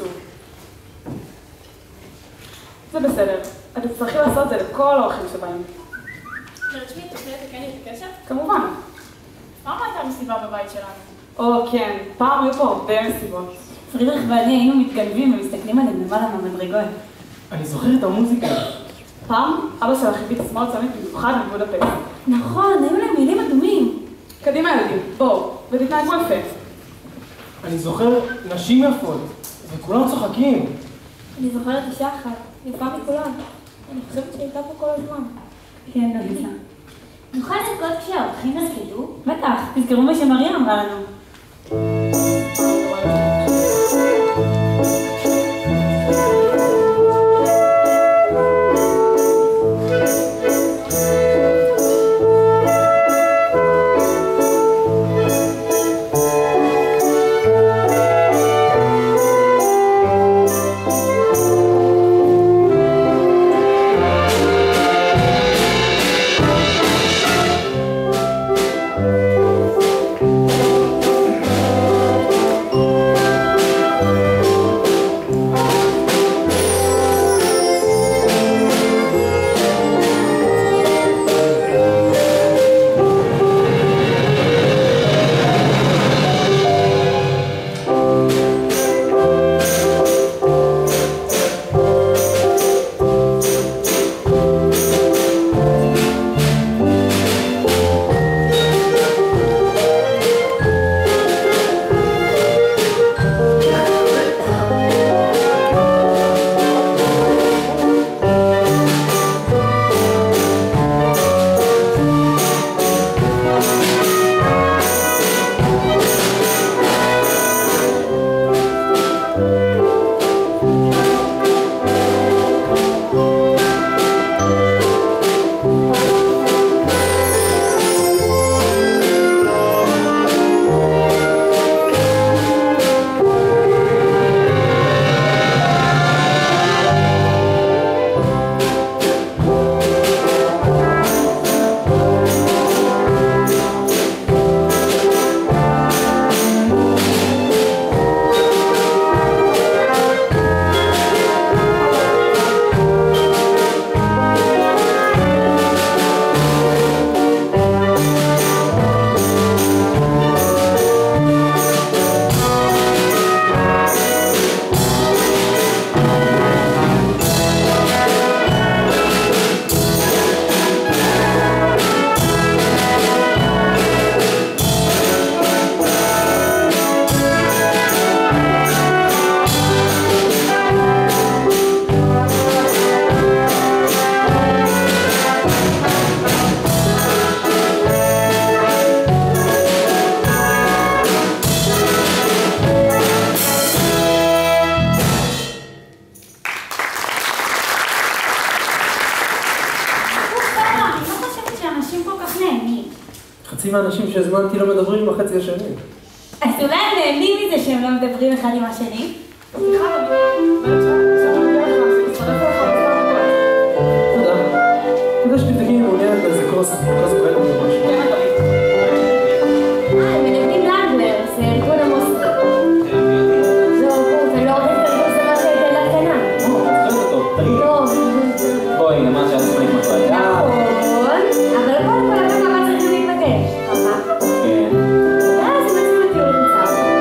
שוב. זה בסדר. אתם צריכים לעשות את זה לכל האורחים שבאים. תרשמי, תוכלי לתקן לי את הקשר? כמובן. פעם הייתה מסיבה בבית שלנו. או כן, פעם היו פה הרבה מסיבות. פרידריך ואני היינו מתגנבים ומסתכלים עליהם למעלה מהמדרגות. אני זוכר את המוזיקה. פעם אבא שלך הביא תזמורת צבאית במיוחד מבודפשט. נכון, היו להם מילים אדומים. קדימה ילדים, בואו, ותתנהגו יפה. אני זוכר נשים יפות, וכולם צוחקים. אני זוכרת אישה אחת, יפה מכולן. אני חושבת שהייתה פה כל הזמן. כן, דויסה. נוכל לצפות כשהאורחים יסכתו? בטח, תזכרו מה שמריה אמרה לנו. חצי מהאנשים שהזמנתי לא מדברים בחצי השני. אז אולי הם נהנים מזה שהם לא מדברים אחד עם השני? סליחה, תודה. תודה שתתגיעי מעוניינת באיזה כוס ברנד או משהו. הם מנגנים לאנגלר, זה ארגון המוסר. זהו, אתה לא רוצה את ארגון סמר שהייתה לה קטנה. זוכרת אותו, תגיד. לא. בואי, אמרת שאת זוכרת מקודם. נכון, אבל קודם כל אתה מה צריכים להתבקש. ככה? כן. ואז הם יצאו לטיול קצר.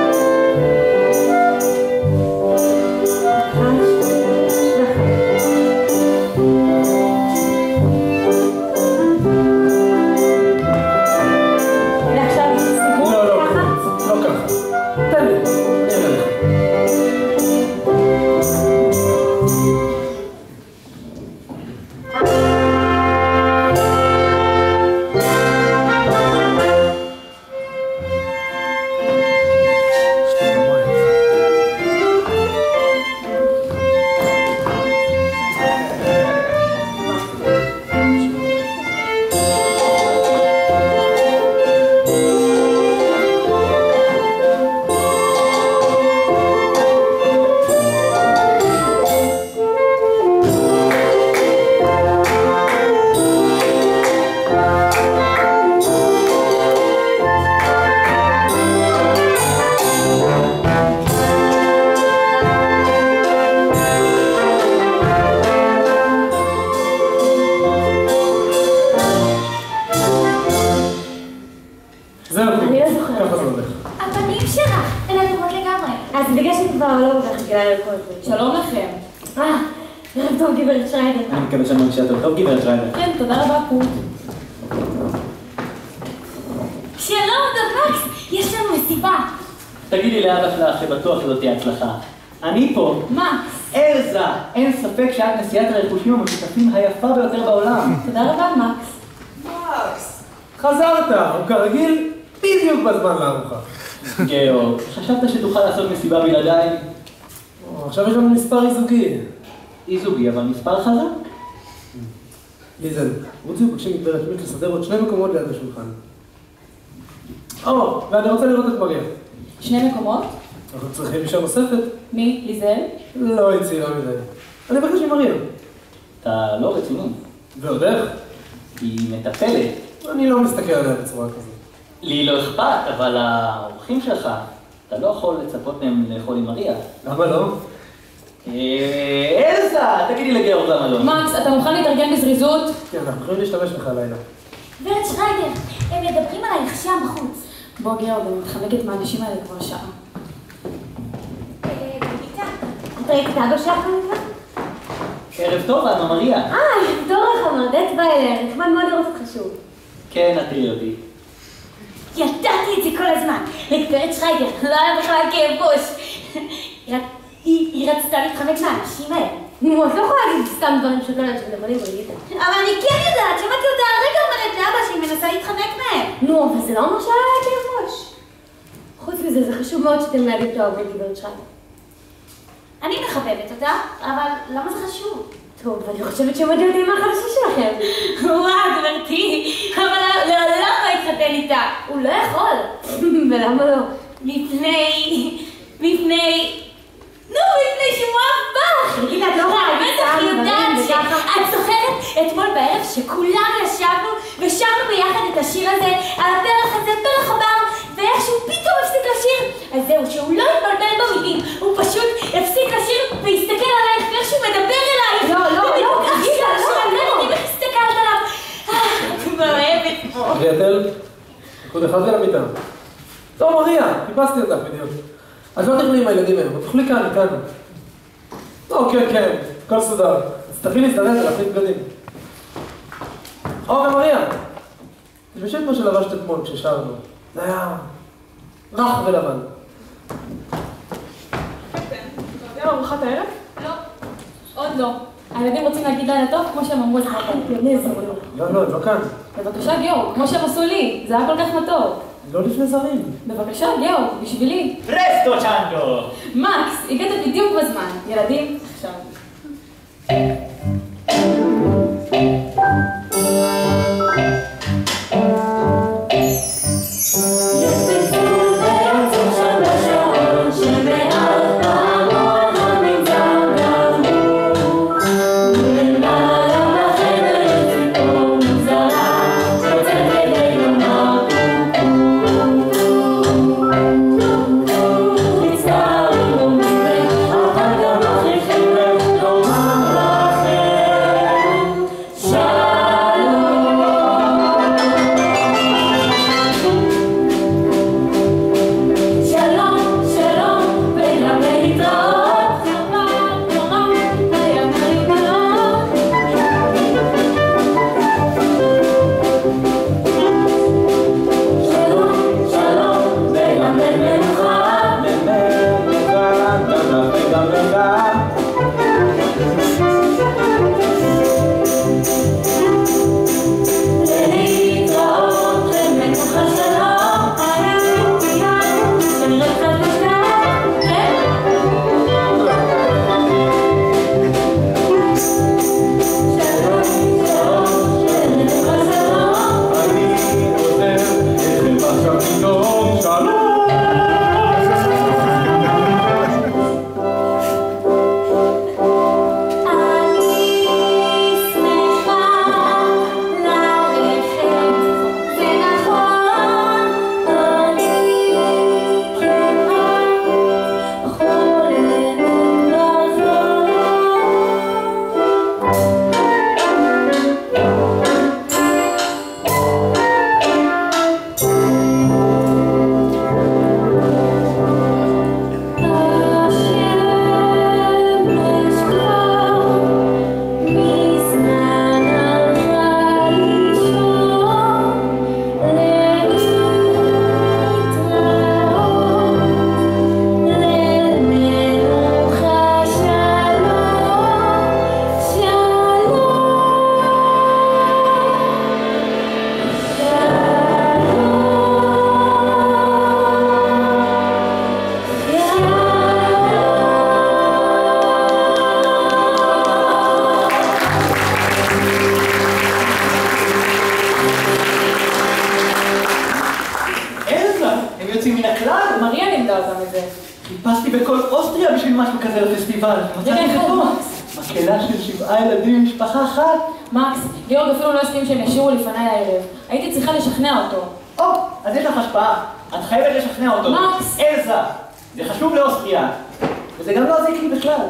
אני לא זוכרת. ככה זה הולך. הפנים שלך, הן אדומות לגמרי. אז בגלל שאני כבר לא כל כך רגילה לכל זה. שלום לכם. ערב טוב גברת שריידר. אני מקווה שאני מרגישה טוב, גברת שריידר. כן, תודה רבה, קוט. שלום, דוד מקס, יש לנו מסיבה. תגידי לאבא שלך שבטוח שזאת תהיה הצלחה. אני פה. מקס. אלזה! אין ספק שאת נשיאת הרכושים המשותפים היפה ביותר בעולם. תודה רבה, מקס. מקס! חזרת, הוא כרגיל בדיוק בזמן לארוחה. גאו, חשבת שתוכל לעשות מסיבה בלעדיי? עכשיו יש לנו מספר איזוגי. איזוגי, אבל מספר חזק? ליזל, רוצים מבקשים גברת שמיט לסדר עוד 2 מקומות ליד השולחן. ואני רוצה לראות את מריה. 2 מקומות? אנחנו צריכים אישה נוספת. מי? ליזל? לא, היא צעירה מדי. אני מבקש ממריה. אתה לא רציני. ועוד איך? היא מטפלת. אני לא מסתכל עליה בצורה כזאת. לי לא אכפת, אבל האורחים שלך, אתה לא יכול לצפות מהם לאכול עם מריה. למה לא? אלזה, תגידי לגאורד למה לא. מקס, אתה מוכן להתארגן בזריזות? כן, אנחנו יכולים להשתמש בך הלילה. גברת שריידר, הם מדברים עלייך שם בחוץ. בוא גאורד, אני מתחמקת מהאנשים האלה כבר שעה. איתה. את ראית את אבא שלך כמובן? ערב טוב, אמה מריה. טוב לך, מרדט בא אליה, נחמד מאוד לראות אותך שוב. כן, את תראי אותי. ידעתי את זה כל הזמן. לגברת שריידר, לא היה בכלל כאב ראש. היא רצתה להתחמק מהאנשים האלה. נו, את לא יכולה להגיד סתם דברים שאת לא יודעת שמדברים בריגיטה. אבל אני כן יודעת, שמעתי אותה הרגע אומרת לאבא שהיא מנסה להתחמק מהם. נו, אבל זה לא אומר שהיה לה כאב ראש. חוץ מזה, זה חשוב מאוד שאתם מנהלים תאהבות גברת שריידר. אני מחבבת אותה, אבל למה זה חשוב? טוב, אני חושבת שמדהים אותי מה החדשה שלכם. וואו, גברתי, אבל לעולם לא התחתן איתה. הוא לא יכול. ולמה לא? מפני שהוא אף בך. תגידי, את לא יכולה להגיד בטח יודעת וככה. את זוכרת אתמול בערב שכולנו ישבנו ושרנו ביחד את השיר הזה על הפרח הזה, פרח הבר, ואיכשהו פתאום הפסיק לשיר. אז זהו, שהוא לא התבלבל במילים, הוא פשוט הפסיק לשיר והסתכל עלייך ואיכשהו מדבר אלייך. לא, תגידי, אני הסתכלת עליו. את מאוהבת פה. ריאטל, קוד אחד ולמיטה. טוב, מריה, חיפשתי אותך בדיוק. אז לא תכלי עם הילדים האלה, אבל תאכלי כאן, איתנו. כן, הכל סודר. אז תכלי להסתדר ולהחליט בגדים. ומריה, תלבשי את מה שלבשת אתמול כששרנו. זה היה רך ולבן. אתה יודע ארוחת הערב? לא. עוד לא. הילדים רוצים להגיד לילה טוב כמו שהם אמרו את זה. לא, הם לא כאן. בבקשה גאורד, כמו שהם עשו לי. זה היה כל כך מתוק. לא לפני זרים. בבקשה גאורד, בשבילי. פרסטו צ'אנדו! מקס, הגעת בדיוק בזמן. ילדים, עכשיו. It's not מן הכלל? מריה לימדה אותם את זה. חיפשתי בכל אוסטריה בשביל משהו כזה לפסטיבל. רגע, מצאתי אחד, פה. מקס. מקהלה של 7 ילדים ממשפחה אחת. מקס, ליאור אפילו לא הסכים שהם ישירו לפניי הערב. הייתי צריכה לשכנע אותו. אז יש לך השפעה. את חייבת לשכנע אותו. מקס. אלזה, זה חשוב לאוסטריה. וזה גם לא הזיק לי בכלל.